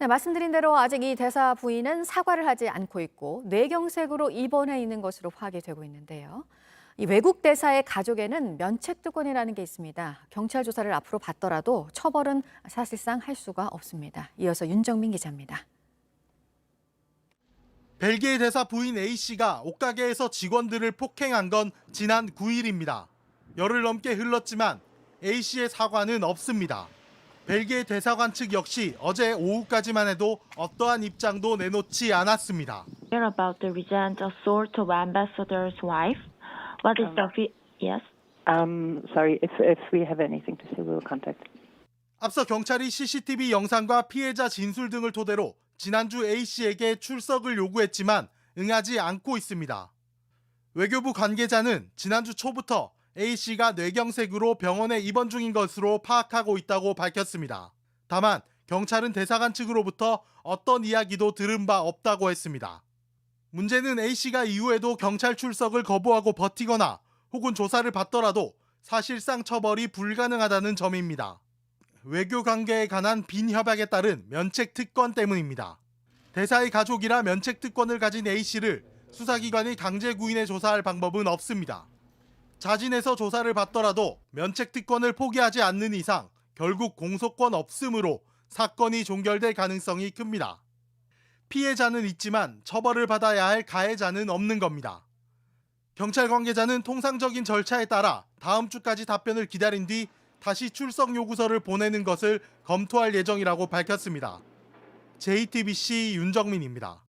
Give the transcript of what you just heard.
네, 말씀드린 대로 아직 이 대사 부인은 사과를 하지 않고 있고 뇌경색으로 입원해 있는 것으로 파악이 되고 있는데요. 이 외국 대사의 가족에는 면책특권이라는 게 있습니다. 경찰 조사를 앞으로 받더라도 처벌은 사실상 할 수가 없습니다. 이어서 윤정민 기자입니다. 벨기에 대사 부인 A씨가 옷가게에서 직원들을 폭행한 건 지난 9일입니다. 열흘 넘게 흘렀지만 A씨의 사과는 없습니다. 벨기에 대사관 측 역시 어제 오후까지만 해도 어떠한 입장도 내놓지 않았습니다. Hear about the recent assault of ambassador's wife. What is the yes? Sorry, if we have anything to say, we will contact. 앞서 경찰이 CCTV 영상과 피해자 진술 등을 토대로 지난주 A씨에게 출석을 요구했지만 응하지 않고 있습니다. 외교부 관계자는 지난주 초부터 A씨가 뇌경색으로 병원에 입원 중인 것으로 파악하고 있다고 밝혔습니다. 다만 경찰은 대사관 측으로부터 어떤 이야기도 들은 바 없다고 했습니다. 문제는 A씨가 이후에도 경찰 출석을 거부하고 버티거나 혹은 조사를 받더라도 사실상 처벌이 불가능하다는 점입니다. 외교 관계에 관한 빈 협약에 따른 면책 특권 때문입니다. 대사의 가족이라 면책 특권을 가진 A씨를 수사기관이 강제 구인해 조사할 방법은 없습니다. 자진해서 조사를 받더라도 면책 특권을 포기하지 않는 이상 결국 공소권 없음으로 사건이 종결될 가능성이 큽니다. 피해자는 있지만 처벌을 받아야 할 가해자는 없는 겁니다. 경찰 관계자는 통상적인 절차에 따라 다음 주까지 답변을 기다린 뒤 다시 출석 요구서를 보내는 것을 검토할 예정이라고 밝혔습니다. JTBC 윤정민입니다.